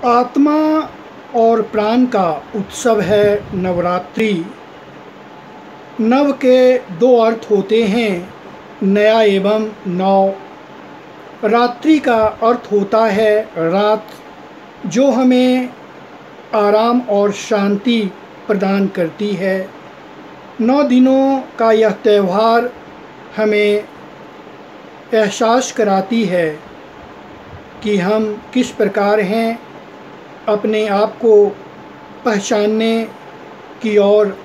आत्मा और प्राण का उत्सव है नवरात्रि। नव के दो अर्थ होते हैं, नया एवं नौ। रात्रि का अर्थ होता है रात, जो हमें आराम और शांति प्रदान करती है। 9 दिनों का यह त्यौहार हमें एहसास कराती है कि हम किस प्रकार हैं। अपने आप को पहचानने की ओर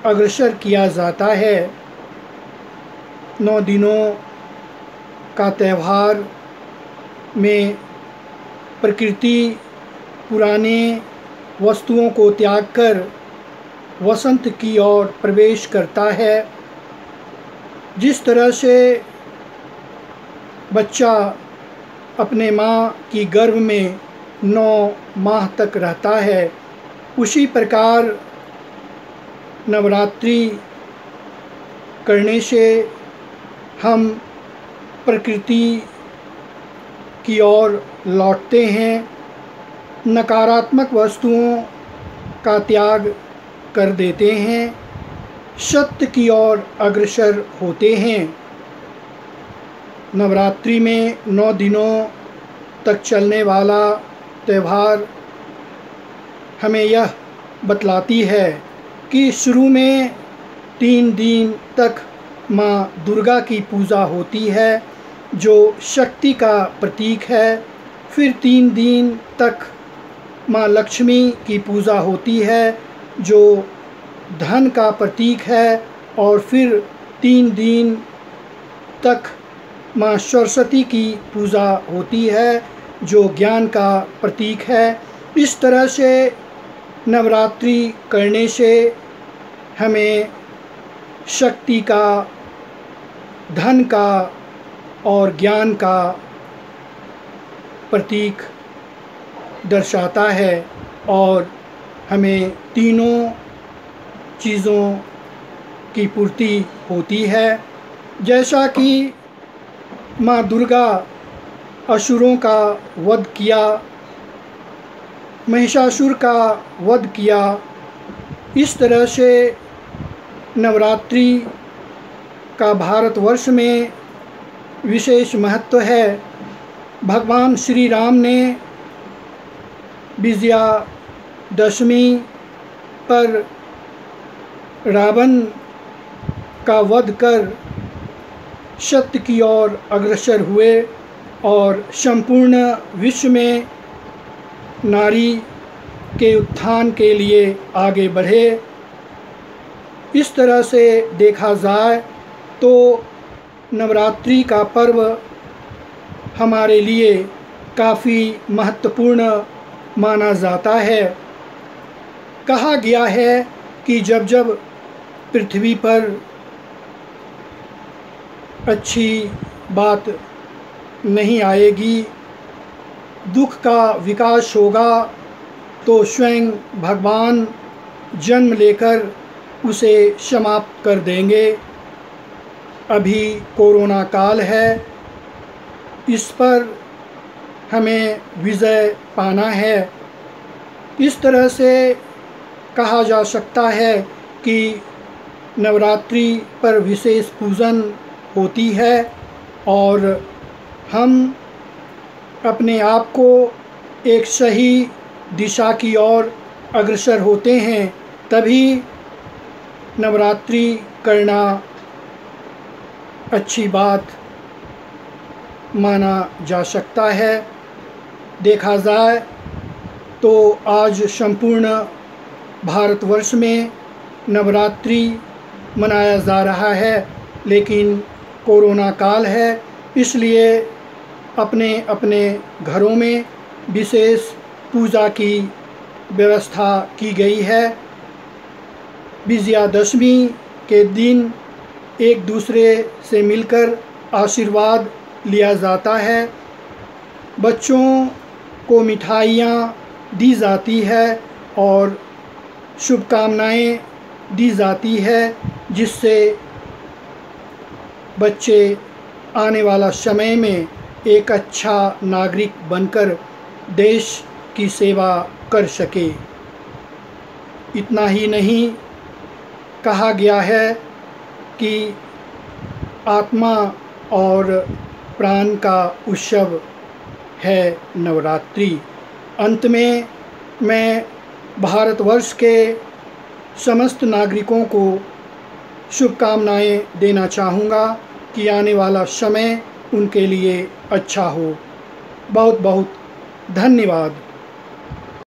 अग्रसर किया जाता है। 9 दिनों का त्यौहार में प्रकृति पुराने वस्तुओं को त्याग कर वसंत की ओर प्रवेश करता है। जिस तरह से बच्चा अपने माँ की गर्भ में 9 माह तक रहता है, उसी प्रकार नवरात्रि करने से हम प्रकृति की ओर लौटते हैं, नकारात्मक वस्तुओं का त्याग कर देते हैं, सत्य की ओर अग्रसर होते हैं। नवरात्रि में 9 दिनों तक चलने वाला त्यौहार हमें यह बतलाती है कि शुरू में 3 दिन तक माँ दुर्गा की पूजा होती है, जो शक्ति का प्रतीक है। फिर 3 दिन तक माँ लक्ष्मी की पूजा होती है, जो धन का प्रतीक है। और फिर 3 दिन तक माँ सरस्वती की पूजा होती है, जो ज्ञान का प्रतीक है। इस तरह से नवरात्रि करने से हमें शक्ति का, धन का और ज्ञान का प्रतीक दर्शाता है और हमें तीनों चीज़ों की पूर्ति होती है। जैसा कि माँ दुर्गा असुरों का वध किया, महिषासुर का वध किया, इस तरह से नवरात्रि का भारतवर्ष में विशेष महत्व है। भगवान श्री राम ने विजयादशमी पर रावण का वध कर सत्य की ओर अग्रसर हुए और संपूर्ण विश्व में नारी के उत्थान के लिए आगे बढ़े। इस तरह से देखा जाए तो नवरात्रि का पर्व हमारे लिए काफ़ी महत्वपूर्ण माना जाता है। कहा गया है कि जब जब पृथ्वी पर अच्छी बात नहीं आएगी, दुख का विकास होगा, तो स्वयं भगवान जन्म लेकर उसे समाप्त कर देंगे। अभी कोरोना काल है, इस पर हमें विजय पाना है। इस तरह से कहा जा सकता है कि नवरात्रि पर विशेष पूजन होती है और हम अपने आप को एक सही दिशा की ओर अग्रसर होते हैं, तभी नवरात्रि करना अच्छी बात माना जा सकता है। देखा जाए तो आज संपूर्ण भारतवर्ष में नवरात्रि मनाया जा रहा है, लेकिन कोरोना काल है, इसलिए अपने अपने घरों में विशेष पूजा की व्यवस्था की गई है। विजयादशमी के दिन एक दूसरे से मिलकर आशीर्वाद लिया जाता है, बच्चों को मिठाइयाँ दी जाती है और शुभकामनाएं दी जाती है, जिससे बच्चे आने वाला समय में एक अच्छा नागरिक बनकर देश की सेवा कर सके। इतना ही नहीं, कहा गया है कि आत्मा और प्राण का उत्सव है नवरात्रि। अंत में मैं भारतवर्ष के समस्त नागरिकों को शुभकामनाएं देना चाहूँगा कि आने वाला समय उनके लिए अच्छा हो। बहुत बहुत धन्यवाद।